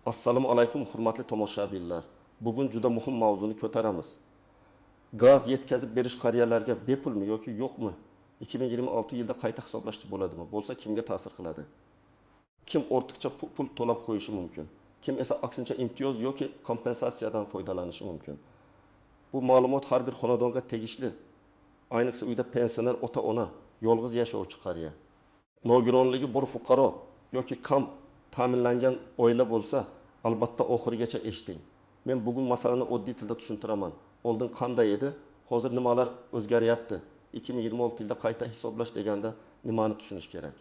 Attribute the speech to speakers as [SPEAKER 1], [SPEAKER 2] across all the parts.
[SPEAKER 1] Assalomu alaykum hurmatli tomoshabinlar. Bugun juda muhim mavzuni ko'taramiz. Gaz yetkazib berish qariyalarga bepulmi yoki yo'qmi? 2026 yilda qayta hisoblashdi bo'ladimi? Bo'lsa kimga ta'sir qiladi? Kim ortiqcha pul to'lab qo'yishi mumkin? Kim esa aksincha imtiyoz yoki kompensatsiyadan foydalanishi mumkin? Bu ma'lumot har bir xonadonga tegishli. Ayniqsa uyda pensioner ota-ona, yolg'iz yashovchi qariya, nogironligi bor fuqaro yoki kam ta'minlangan oila bo'lsa, albatta oxirigacha eshiting. Men bugun masalani oddiy tilda tushuntiraman. Oldin qanday edi, hozir nimalar o'zgaryapti? 2026 yilda qayta hisoblash deganda nimani tushunish kerak?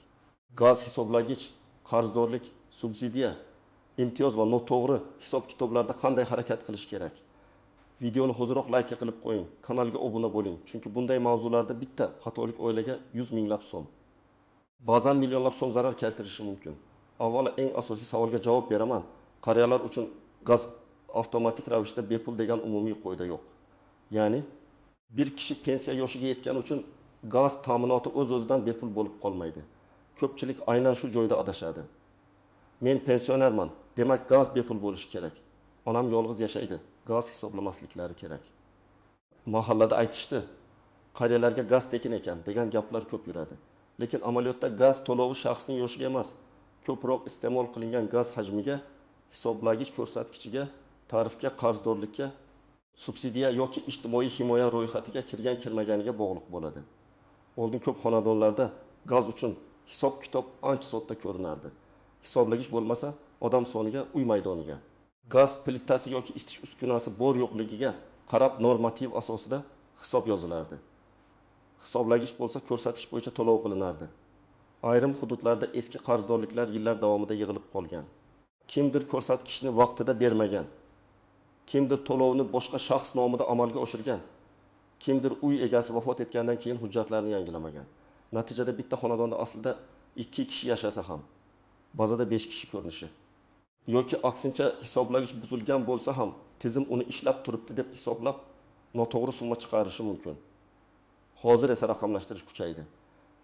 [SPEAKER 1] Gaz hisoblagich, qarzdorlik, subsidiya, imtiyoz va noto'g'ri hisob-kitoblarda qanday harakat qilish kerak? Videoni hoziroq like qilib qo'ying, kanalga obuna bo'ling. Chunki bunday mavzularda bitta xatolik oilaga 100 minglab so'm, ba'zan millionlab so'm zarar keltirishi mumkin. Avvalo eng asosiy savolga javob beraman. Qariyalar uchun gaz avtomatik ravishda bepul degan umumiy qoida yo'q. Ya'ni bir kishi pensiya yoshiga yetgani uchun gaz ta'minoti o'z-o'zidan bepul bo'lib qolmaydi. Ko'pchilik aynan shu joyda adashadi. Men pensionerman, demak gaz bepul bo'lishi kerak. Onam yolg'iz yashaydi, gaz hisoblamasliklari kerak. Mahallada aytishdi, qariyalarga gaz tekin ekan degan gaplar ko'p yuradi. Lekin amaliyotda gaz to'lovi shaxsning yoshiga emas, ko'proq iste'mol qilingan gaz hajmiga, hisoblagich ko'rsatkichiga, tarifga, qarzdorlikka, subsidiya yoki ijtimoiy himoya ro'yxatiga kirgan-kirmaganiga bog'liq bo'ladi. Oldin ko'p xonadonlarda gaz uchun hisob-kitob ancha sodda ko'rinardi. Hisoblagich bo'lmasa, odam soniga, uy maydoniga, gaz plitasi yoki isitish uskunasi bor yo'qligiga qarab normativ asosida hisob yozilardi. Hisoblagich bo'lsa ko'rsatish bo'yicha to'lov qilinardi. Ayrim hududlarda eski qarzdorliklar yillar davomida yig'ilib qolgan. Kimdir ko'rsatkichni vaqtida bermagan. Kimdir to'lovni boshqa shaxs nomida amalga oshirgan. Kimdir uy egasi vafot etgandan keyin hujjatlarni yangilamagan. Natijada bitta xonadonda aslida 2 kishi yashasa ham ba'zida 5 kishi ko'rinishi. Yoki aksincha hisoblagich buzilgan bo'lsa ham tizim uni ishlab turibdi deb hisoblab noto'g'ri summa chiqarishi mumkin. Hozir esa raqamlashtirish kuchaydi.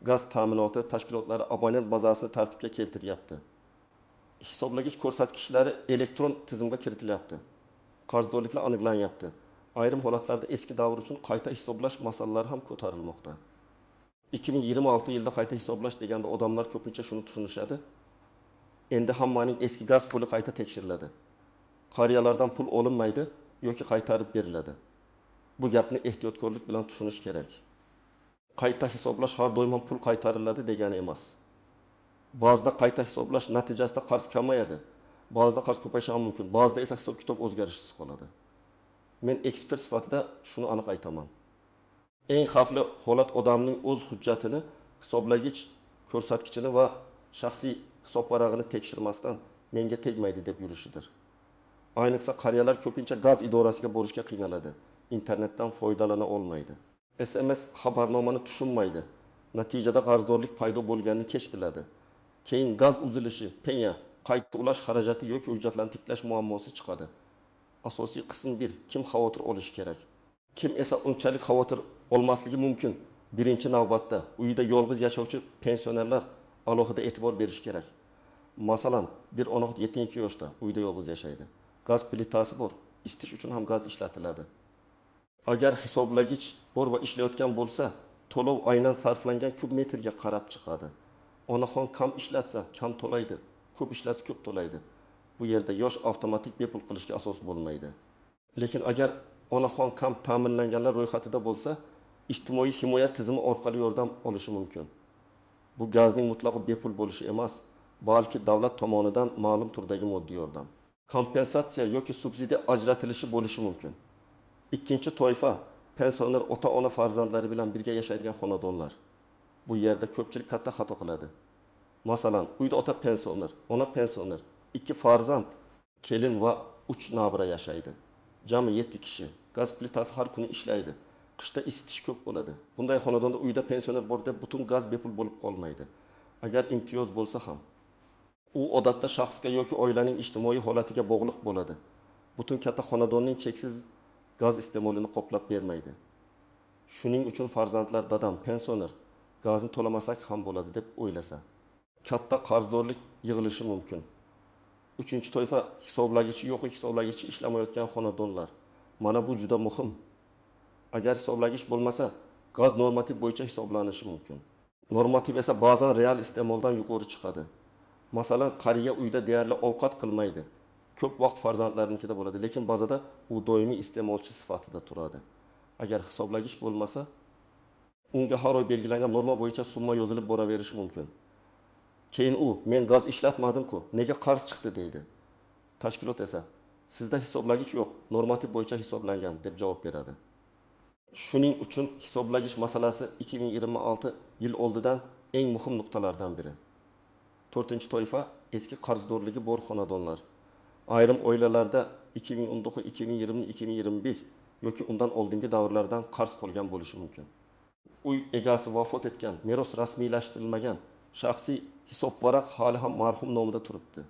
[SPEAKER 1] Gaz ta'minoti tashkilotlari abonent bazasini tartibga keltiryapti. Hisoblagich ko'rsatkichlari elektron tizimga kiritilyapti. Qarzdorliklar aniqlanyapti. Ayrim holatlarda eski davr uchun qayta hisoblash masalalari ham ko'tarilmoqda. 2026 yilda qayta hisoblash deganda odamlar ko'pincha shuni tushunishadi. Endi hammaning eski gaz puli qayta tekshiriladi. Qariyalardan pul olinmaydi yoki qaytarib beriladi. Bu gapni ehtiyotkorlik bilan tushunish kerak. Qayta hisoblash har doim pul qaytariladi degani emas. Ba'zida qayta hisoblash natijasida qarz kamayadi, ba'zida qarz ko'payishi ham mumkin, ba'zida esa hisob-kitob o'zgarishsiz qoladi. Men ekspert sifatida shuni aniq aytaman. Eng xavfli holat odamning o'z hujjatini, hisoblagich ko'rsatkichini va shaxsiy hisob varag'ini tekshirmasdan menga tegmaydi deb yurishidir. Ayniqsa qariyalar ko'pincha gaz idorasiga borishga qiynaladi. Internetdan foydalana olmaydi. SMS xabarnomani tushunmaydi. Natijada qarzdorlik paydo bo'lganini kech biladi. Keyin gaz uzilishi, penya, qayta ulash xarajati yoki hujjatlarni tiklash muammosi chiqadi. Asosiy qism 1. Kim xavotir olishi kerak? Kim esa unchalik xavotir olmasligi mumkin? Birinchi navbatda uyda yolg'iz yashovchi pensionerlar alohida e'tibor berish kerak. Masalan, bir ona 72 yoshda uyda yolg'iz yashaydi. Gaz plitasi bor, isitish uchun ham gaz ishlatiladi. Agar hisoblagich bor va ishlayotgan bo'lsa, to'lov aynan sarflangan kub metrga qarab chiqadi. Onaxon kam ishlatsa, kam to'laydi, ko'p ishlatsa ko'p to'laydi. Bu yerda yosh avtomatik bepul qilishga asos bo'lmaydi. Lekin agar onaxon kam ta'minlanganlar ro'yxatida bo'lsa, ijtimoiy himoya tizimi orqali yordam olishi mumkin. Bu gazning mutlaqo bepul bo'lishi emas, balki davlat tomonidan ma'lum turdagi moddiy yordam, kompensatsiya yoki subsidiya ajratilishi bo'lishi mumkin. Ikkinchi toifa pensioner ota-ona farzandlari bilan birga yashaydigan xonadonlar. Bu yerda ko'pchilik katta xato qiladi. Masalan, uyda ota pensioner, ona pensioner, 2 farzand, kelin va 3 nabira yashaydi. Jami 7 kishi. Gaz plitasi har kuni ishlaydi. Qishda isitish ko'p bo'ladi. Bunday xonadonda uyda pensioner bor deb butun gaz bepul bo'lib qolmaydi. Agar imtiyoz bo'lsa ham, u odatda shaxsga yoki oilaning ijtimoiy holatiga bog'liq bo'ladi. Butun katta xonadonning cheksiz gaz iste'molini qoplab bermaydi. Shuning uchun farzandlar dadam pensioner, gazni to'lamasak ham bo'ladi deb o'ylasa, katta qarzdorlik yig'ilishi mumkin. Uchinchi toifa hisoblagichi yo'q, hisoblagichi ishlamayotgan xonadonlar. Mana bu juda muhim. Agar hisoblagich bo'lmasa, gaz normativ bo'yicha hisoblanishi mumkin. Normativ esa ba'zan real iste'moldan yuqori chiqadi. Masalan, qariya uyda deyarli ovqat qilmaydi. Ko'p vaqt farzandlarinikida bo'ladi, lekin ba'zida u doimiy iste'molchi sifatida turadi. Agar hisoblagich bo'lmasa, unga har oy belgilangan norma bo'yicha summa yozilib boraverishi mumkin. Keyin u, men gaz ishlatmadim-ku, nega qarz chiqdi deydi. Tashkilot esa, sizda hisoblagich yo'q, normativ bo'yicha hisoblangan deb javob beradi. Shuning uchun hisoblagich masalasi 2026 yil oldidan eng muhim nuqtalardan biri. 4-toifa eski qarzdorligi bor xonadonlar. Ayrim oilalarda 2019, 2020, 2021 yoki undan oldingi davrlardan qarz qolgan bo'lishi mumkin. Uy egasi vafot etgan, meros rasmiylashtirilmagan, shaxsiy hisob varaq hali ham marhum nomida turibdi.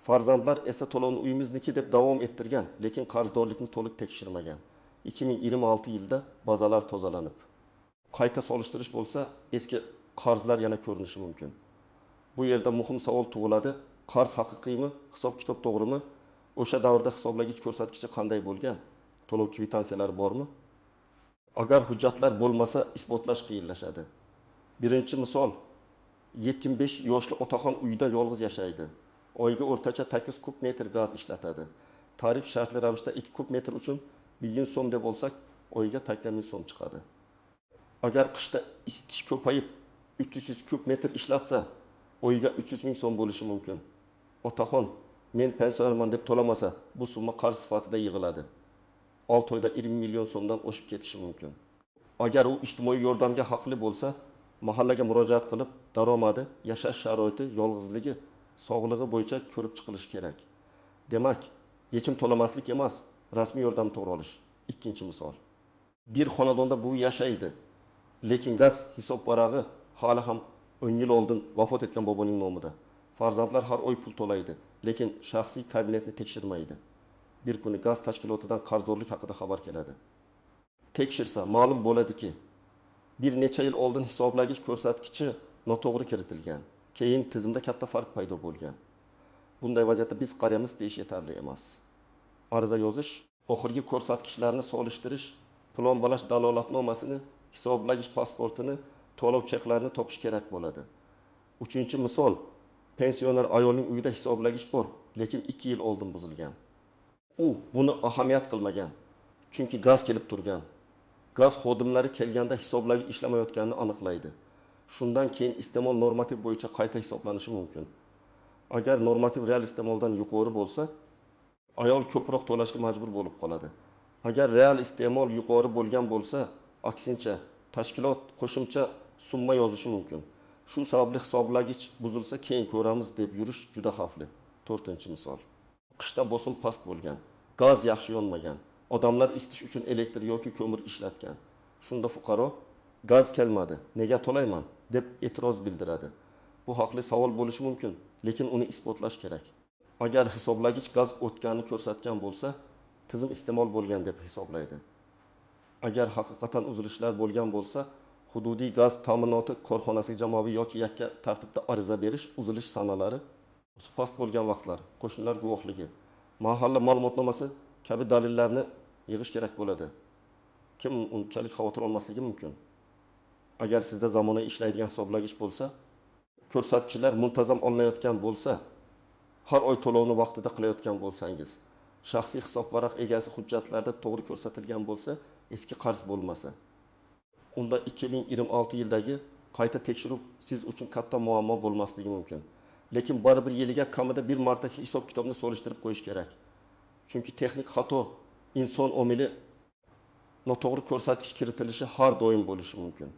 [SPEAKER 1] Farzandlar esa to'lovni uyimizniki deb davom ettirgan, lekin qarzdorlikni to'liq tekshirmagan. 2026 yilda bazalar tozalanib, qayta solishtirish bo'lsa, eski qarzlar yana ko'rinishi mumkin. Bu yerda muhim savol tug'iladi: qarz haqiqiymi, hisob-kitob to'g'rimi? O'sha davrda hisoblagich ko'rsatkichi qanday bo'lgan? To'lov kvitansiyalari bormi? Agar hujjatlar bo'lmasa, isbotlash qiyinlashadi. Birinchi misol, 75 yoshli otaxon uyda yolg'iz yashaydi. Oyga o'rtacha 8 kub metr gaz ishlatadi. Tarif shartli ravishda 2 kub metr uchun 1000 so'm deb olsak, oyga 8000 so'm chiqadi. Agar qishda isitish ko'payib 300 kub metr ishlatsa, oyga 300 ming so'm bo'lishi mumkin. Otaxon, men pensionerman deb to'lamasa, bu summa qarz sifatida yig'iladi. 6 oyda 20 million so'mdan oshib ketishi mumkin. Agar u ijtimoiy yordamga haqli bo'lsa, mahallaga murojaat qilib, daromadi, yashash sharoiti, yolg'izligi, sog'lig'i bo'yicha ko'rib chiqilishi kerak. Demak, yechim to'lamaslik emas, rasmiy yordam to'g'ri olish. Ikkinchi misol. Bir xonadonda bu yashaydi, lekin gaz hisob varag'i hali ham 10 yil oldin vafot etgan boboning nomida. Farzandlar har oy pul to'laydi, lekin shaxsiy kabinetni tekshirmaydi. Bir kuni gaz tashkilotidan qarzdorlik haqida xabar keladi. Tekshirsa ma'lum bo'ladiki, bir necha yil oldin hisoblagich ko'rsatkichi noto'g'ri kiritilgan. Keyin tizimda katta farq paydo bo'lgan. Bunday vaziyatda biz qaraymiz deyish yetarli emas. Ariza yozish, oxirgi ko'rsatkichlarni solishtirish, plomballash dalolatnomasini, hisoblagich pasportini, to'lov cheklarini topish kerak bo'ladi. Uchinchi misol, pensioner ayolning uyida hisoblagich bor, lekin 2 yil oldin buzilgan. U buni ahamiyat qilmagan, chunki gaz kelib turgan. Gaz xodimlari kelganda hisoblagich ishlamayotganini aniqlaydi. Shundan keyin iste'mol normativ bo'yicha qayta hisoblanishi mumkin. Agar normativ real iste'moldan yuqori bo'lsa, ayol ko'proq to'lashga majbur bo'lib qoladi. Agar real iste'mol yuqori bo'lgan bo'lsa, aksincha tashkilot qo'shimcha summa yozishi mumkin. Shu sababli hisoblagich buzilsa keyin ko'ramiz deb yurish juda xavfli. 4-misol. Qishda bosim past bo'lgan, gaz yaxshi yonmagan, odamlar isitish uchun elektr yoki ko'mir ishlatgan. Shunda fuqaro gaz kelmadi, nega to'layman deb e'tiroz bildiradi. Bu haqli savol bo'lishi mumkin, lekin uni isbotlash kerak. Agar hisoblagich gaz o'tganini ko'rsatgan bo'lsa, tizim iste'mol bo'lgan deb hisoblaydi. Agar haqiqatan uzilishlar bo'lgan bo'lsa, hududiy gaz ta'minoti korxonasiga jamoaviy yoki yakka tartibda ariza berish uzilish sanalari, past bo'lgan vaqtlar, qo'shnilar guvohligi, mahalla ma'lumotnomasi kabi dalillarni yig'ish kerak bo'ladi. Kim unchalik xavotir olmasligi mumkin. Agar sizda zamonaviy ishlaydigan hisoblagich bo'lsa, ko'rsatkichlar muntazam olinayotgan bo'lsa, har oy to'lovni vaqtida qilayotgan bo'lsangiz, shaxsiy hisob varaq egasi hujjatlarda to'g'ri ko'rsatilgan bo'lsa, eski qarz bo'lmasa, unda 2026 yildagi qayta tekshiruv siz uchun katta muammo bo'lmasligi mumkin. Lekin baribir yiliga kamida bir marta hisob kitobni solishtirib qo'yish kerak. Chunki texnik xato, inson omili, noto'g'ri ko'rsatkich kiritilishi har doim bo'lishi mumkin.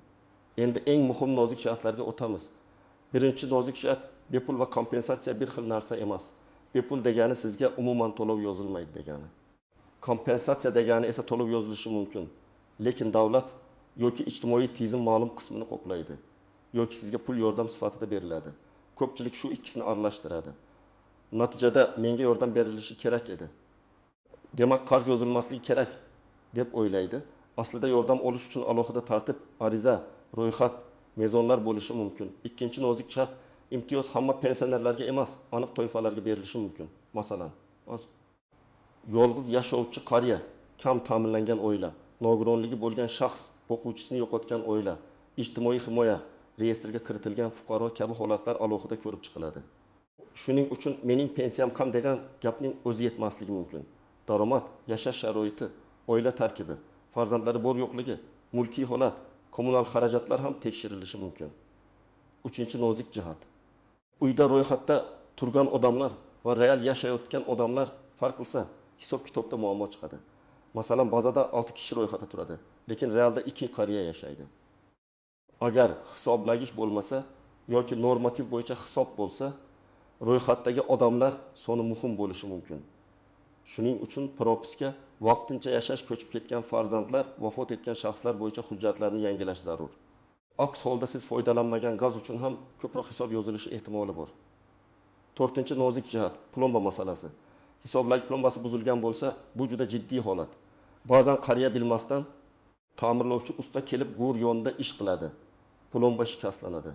[SPEAKER 1] Endi eng muhim nozik shartlarga o'tamiz. Birinchi nozik shart, bepul va kompensatsiya bir xil narsa emas. Bepul degani sizga umuman to'lov yozilmaydi degani. Kompensatsiya degani esa to'lov yozilishi mumkin. Lekin davlat yoki ijtimoiy tizim ma'lum qismini qoplaydi, yoki sizga pul yordam sifatida beriladi. Ko'pchilik shu ikkisini aralashtiradi. Natijada menga yordam berilishi kerak edi, demak qarz yozilmasligi kerak deb o'ylaydi. Aslida yordam olish uchun alohida tartib, ariza, ro'yxat, mezonlar bo'lishi mumkin. Ikkinchi nozik shart, imtiyoz hamma pensionerlarga emas, aniq toifalarga berilishi mumkin. Masalan, yolg'iz yashovchi qariya, kam ta'minlangan oila, nogironligi bo'lgan shaxs, o'quvchisini yo'qotgan oila, ijtimoiy himoya reyestriga kiritilgan fuqaro kabi holatlar alohida ko'rib chiqiladi. Shuning uchun mening pensiyam kam degan gapning o'zi yetmasligi mumkin. Daromad, yashash sharoiti, oila tarkibi, farzandlari bor yo'qligi, mulkiy holat, kommunal xarajatlar ham tekshirilishi mumkin. 3-nozik jihat. Uyda ro'yxatda turgan odamlar va real yashayotgan odamlar farq qilsa, hisob-kitobda muammo chiqadi. Masalan, bazada 6 kishi ro'yxatda turadi, lekin realda 2 qariya yashaydi. Agar hisoblagich bo'lmasa yoki normativ bo'yicha hisob bo'lsa, ro'yxatdagi odamlar soni muhim bo'lishi mumkin. Shuning uchun propiska vaqtincha yashash ko'chib ketgan farzandlar, vafot etgan shaxslar bo'yicha hujjatlarni yangilash zarur. Aks holda siz foydalanmagan gaz uchun ham ko'proq hisob yozilishi ehtimoli bor. 4-nozik jihat, plomba masalasi. Hisoblagich plombasi buzilgan bo'lsa, bu juda jiddiy holat. Ba'zan qariya bilmasdan ta'mirlovchi usta kelib go'r yonida ish qiladi. Plomba shikastlanadi.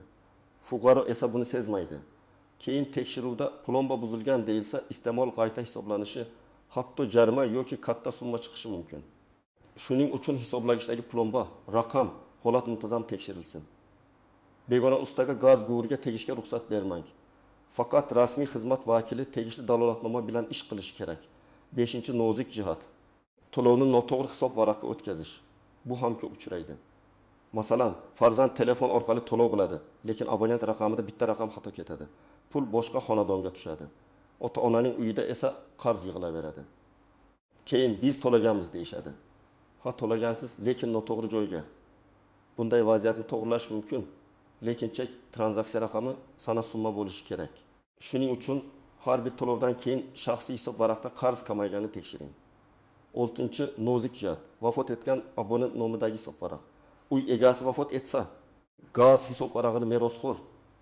[SPEAKER 1] Fuqaro esa buni sezmaydi. Keyin tekshiruvda plomba buzilgan deyilsa, iste'mol qayta hisoblanishi, hatto jarima yoki katta summa chiqishi mumkin. Shuning uchun hisoblagichdagi plomba, raqam, holat muntazam tekshirilsin. Begona ustaga gaz go'riga tegishga ruxsat bermang. Faqat rasmiy xizmat vakili tegishli dalolatnoma bilan ish qilishi kerak. 5-nozik jihat. To'lovni noto'g'ri hisob varaqqa o'tkazish. Bu ham ko'p uchraydi. Masalan, farzand telefon orqali to'lov qiladi, lekin abonent raqamida bitta raqam xato ketadi. Pul boshqa xonadonga tushadi. Ota-onaning uyida esa qarz yig'ilaveradi. Keyin biz to'laganmiz deyshadi. Ha, to'lagansiz, lekin noto'g'ri joyga. Bunday vaziyatni to'g'rilash mumkin, lekin chek tranzaksiya raqami sana summa bo'lishi kerak. Shuning uchun har bir to'lovdan keyin shaxsiy hisob varaqda qarz kamayganini tekshiring. 6-nozik jihat. Vafot etgan abonent nomidagi hisob varaq. Uy egasi vafot etsa, gaz hisob varag'ini merosxo'r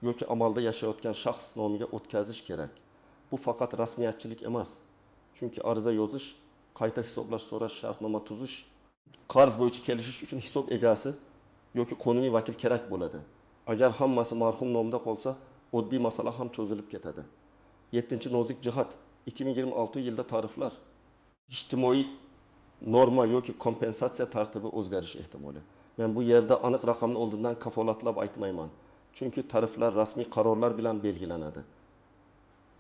[SPEAKER 1] yoki amalda yashayotgan shaxs nomiga o'tkazish kerak. Bu faqat rasmiyatchilik emas. Chunki ariza yozish, qayta hisoblash so'rash, shartnoma tuzish, qarz bo'yicha kelishish uchun hisob egasi yoki qonuniy vakil kerak bo'ladi. Agar hammasi marhum nomida qolsa, oddiy masala ham cho'zilib ketadi. 7-nozik jihat. 2026 yilda tariflar, ijtimoiy norma yoki kompensatsiya tartibi o'zgarishi ehtimoli. Men bu yerda aniq raqamni oldindan kafolatlab aytmayman. Chunki tariflar rasmiy qarorlar bilan belgilanadi.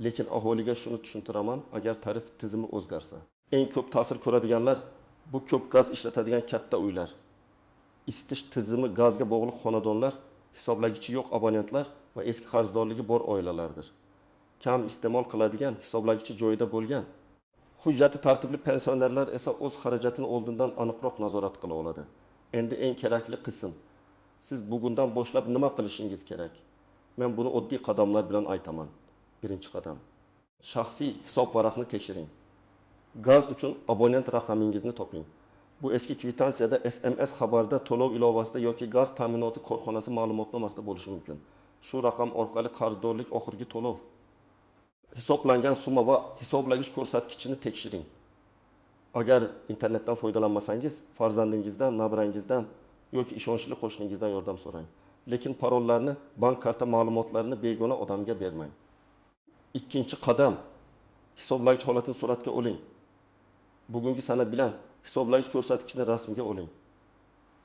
[SPEAKER 1] Lekin aholiga shuni tushuntiraman, agar tarif tizimi o'zgarsa. Eng ko'p ta'sir ko'radiganlar bu ko'p gaz ishlatadigan katta uylar, isitish tizimi gazga bog'liq xonadonlar, hisoblagichi yo'q abonentlar va eski qarzdorligi bor oilalardir. Kam iste'mol qiladigan, hisoblagichi joyida bo'lgan, hujjati tartibli pensionerlar esa o'z xarajatini oldindan aniqroq nazorat qila oladi. Endi eng kerakli qism. Siz bugundan boshlab nima qilishingiz kerak? Men buni oddiy qadamlar bilan aytaman. 1-qadam. Shaxsiy hisob varaqni tekshiring. Gaz uchun abonent raqamingizni toping. Bu eski kvitansiyada, SMS xabarda, to'lov ilovasida yoki gaz ta'minoti korxonasi ma'lumotnomasida bo'lishi mumkin. Shu raqam orqali qarzdorlik oxirgi to'lov, hisoblangan summa va hisoblagich ko'rsatkichini tekshiring. Agar internetdan foydalanmasangiz, farzandingizdan, nabirangizdan yoki ishonchli qo'shningizdan yordam so'rang. Lekin parollarni, bank karta ma'lumotlarini begona odamga bermang. 2-qadam. Hisoblagich holatini suratga oling. Bugungi sana bilan hisoblagich ko'rsatkichini rasmga oling.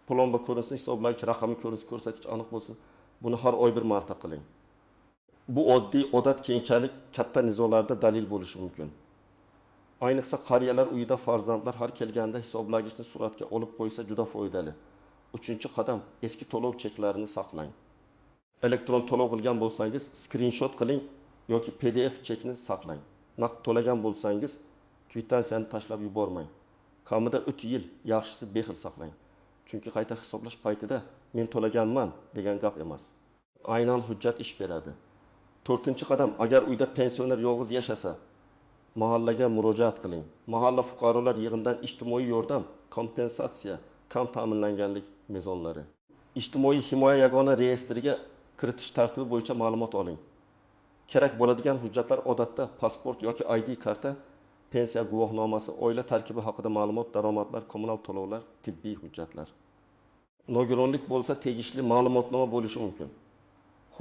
[SPEAKER 1] Plomba ko'rinsin, hisoblagich raqami ko'rinsin, ko'rsatkich aniq bo'lsin. Buni har oy bir marta qiling. Bu oddiy odat keyinchalik katta nizolarda dalil bo'lishi mumkin. Ayniqsa qariyalar uyida farzandlar har kelganda hisoblagichni suratga olib qo'ysa juda foydali. 3-qadam. Eski to'lov cheklarini saqlang. Elektron to'lov qilgan bo'lsangiz, screenshot qiling yoki PDF chekni saqlang. Naqd to'lagan bo'lsangiz, kvitansiyani tashlab yubormang. Kamida 3 yil, yaxshisi bexil saqlang. Chunki qayta hisoblash paytida men to'laganman degan gap emas. Aynan hujjat ish beradi. 4-qadam. Agar uyda pensioner yolg'iz yashasa, mahallaga murojaat qiling. Mahalla fuqarolar yig'inidan ijtimoiy yordam, kompensatsiya, kam ta'minlanganlik mezonlari, ijtimoiy himoya yagona reyestriga kiritish tartibi bo'yicha ma'lumot oling. Kerak bo'ladigan hujjatlar odatda pasport yoki ID karta, pensiya guvohnomasi, oila tarkibi haqida ma'lumot, daromadlar, kommunal to'lovlar, tibbiy hujjatlar. Nogironlik bo'lsa tegishli ma'lumotnoma bo'lishi mumkin.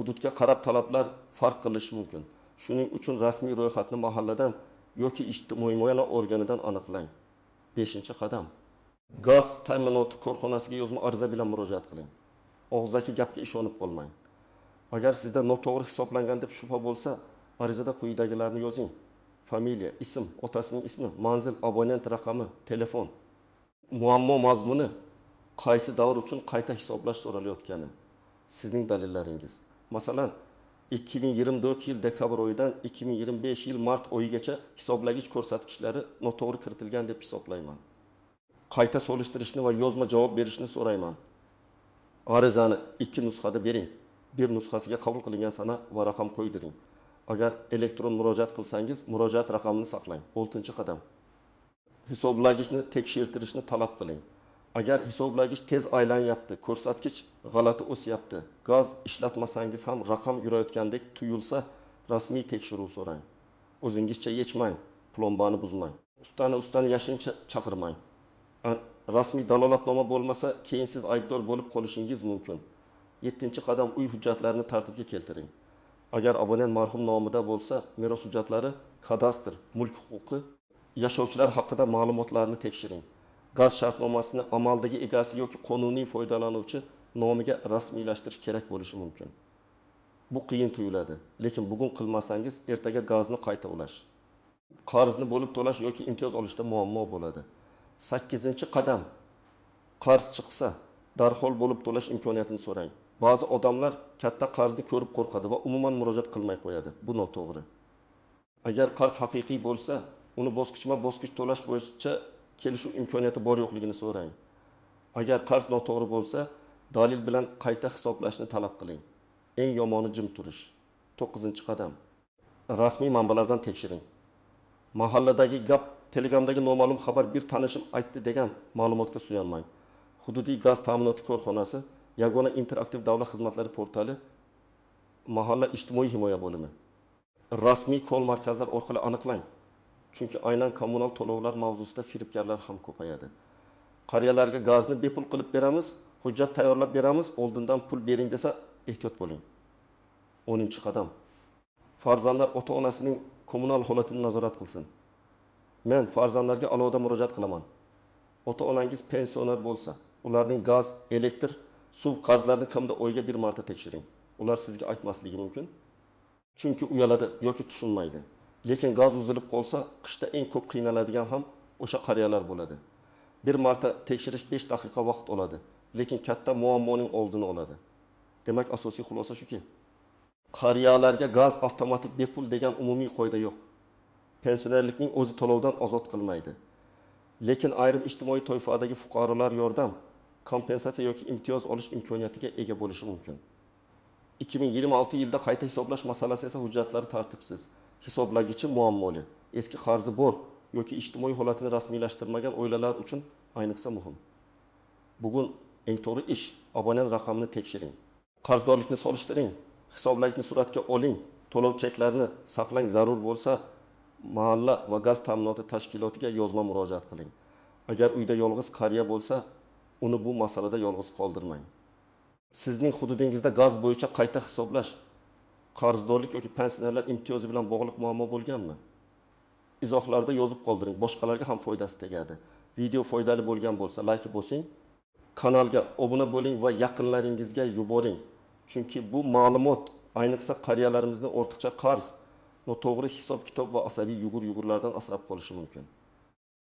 [SPEAKER 1] hududga qarab talablar farq qilishi mumkin. Shuning uchun rasmiy ro'yxatni mahalladan yoki ijtimoiy muayyan organidan aniqlang. 5-qadam. Gaz ta'minoti korxonasiga yozma ariza bilan murojaat qiling. Og'zaki gapga ishonib qolmang. Agar sizda noto'g'ri hisoblangan deb shubha bo'lsa, arizada quyidagilarni yozing. Familiya, ism, otasining ismi, manzil, abonent raqami, telefon. Muammo mazmuni, qaysi davr uchun qayta hisoblash so'ralayotgani, sizning dalillaringiz. Masalan, 2024 yil dekabr oyidan 2025 yil mart oyigacha hisoblagich ko'rsatkichlari noto'g'ri kiritilgan deb hisoblayman. Qayta solishtirishni va yozma javob berishni so'rayman. Arizani 2 nusxada bering. Bir nusxasiga qabul qilingan sana va raqam qo'ydiring. Agar elektron murojaat qilsangiz, murojaat raqamini saqlang. 6-qadam. Hisoblagichni tekshirtirishni talab qiling. Agar hisoblagich tez aylanyapti, ko'rsatkich g'alati o'syapti, gaz ishlatmasangiz ham raqam yurayotgandek tuyulsa, rasmiy tekshiruv so'rang. O'zingizcha yechmang, plombani buzmang. Ustani yashincha chaqirmang. Rasmiy dalolatnoma bo'lmasa, keyin siz aybdor bo'lib qolishingiz mumkin. 7-qadam uy hujjatlarini tartibga keltiring. Agar abonent marhum nomida bo'lsa, meros hujjatlari, kadastr, mulk huquqi, yashovchilar haqida ma'lumotlarni tekshiring. Gaz shartnomasini amaldagi egasi yoki qonuniy foydalanuvchi nomiga rasmiylashtirish kerak bo'lishi mumkin. Bu qiyin tuyuladi, lekin bugun qilmasangiz, ertaga gazni qayta ulash. Qarzni bo'lib to'lash yoki imtiyoz olishda muammo bo'ladi. 8-qadam. Qarz chiqsa, darhol bo'lib to'lash imkoniyatini so'rang. Ba'zi odamlar katta qarzni ko'rib qo'rqadi va umuman murojaat qilmay qo'yadi. Bu noto'g'ri. Agar qarz haqiqiy bo'lsa, uni bosqichma-bosqich to'lash bo'yicha kelishuv imkoniyati bor yo'qligini so'rang. Agar qarz noto'g'ri bo'lsa, dalil bilan qayta hisoblashni talab qiling. Eng yomoni jim turish. 9-qadam. Rasmiy manbalardan tekshiring. Mahalladagi gap, Telegramdagi noma'lum xabar bir tanishim aytdi degan ma'lumotga suyanmang. Hududiy gaz ta'minoti korxonasi, Yagona interaktiv davlat xizmatlari portali, mahalla ijtimoiy himoya bo'limi. Rasmiy kol markazlar orqali aniqlang. Chunki aynan kommunal to'lovlar mavzusida firibgarlar ham ko'payadi. Qariyalarga gazni bepul qilib beramiz, hujjat tayyorlab beramiz, oldindan pul bering desa ehtiyot bo'ling. 10-qadam. Farzandlar ota-onasining kommunal holatini nazorat qilsin. Men farzandlarga alohida murojaat qilaman. Ota-onangiz pensioner bo'lsa, ularning gaz, elektr, suv qarzlarini kimda oyga bir marta tekshiring. Ular sizga aytmasligi mumkin. Chunki uyaladi yoki tushunmaydi. Lekin gaz uzilib qolsa, qishda eng ko'p qiynaladigan ham o'sha qariyalar bo'ladi. Bir marta tekshirish 5 daqiqa vaqt oladi, lekin katta muammoning oldini oladi. Demak, asosiy xulosa shuki, qariyalarga gaz avtomatik bepul degan umumiy qoida yo'q. Pensionerlikning o'zi to'lovdan ozod qilmaydi. Lekin ayrim ijtimoiy toifadagi fuqarolar yordam, kompensatsiya yoki imtiyoz olish imkoniyatiga ega bo'lishi mumkin. 2026 yilda qayta hisoblash masalasi esa hujjatlari tartibsiz, hisoblagichi muammoli, eski qarzi bor yoki ijtimoiy holatini rasmiylashtirmagan oilalar uchun ayniqsa muhim. Bugun eng to'g'ri ish, abonent raqamini tekshiring. Qarzdorlikni solishtiring, hisoblagichni suratga oling, to'lov cheklarini saqlang, zarur bo'lsa mahalla va gaz ta'minoti tashkilotiga yozma murojaat qiling. Agar uyda yolg'iz qariya bo'lsa, uni bu masalada yolg'iz qoldirmang. Sizning hududingizda gaz bo'yicha qayta hisoblash, qarzdorlik yoki pensionerlar imtiyozi bilan bog'liq muammo bo'lganmi? Izohlarda yozib qoldiring, boshqalarga ham foydasi tegadi. Video foydali bo'lgan bo'lsa, like bosing, kanalga obuna bo'ling va yaqinlaringizga yuboring. Chunki bu ma'lumot ayniqsa qariyalarimizni ortiqcha qarz, noto'g'ri hisob-kitob va asabiy yugur-yugurlardan asrab qolishi mumkin.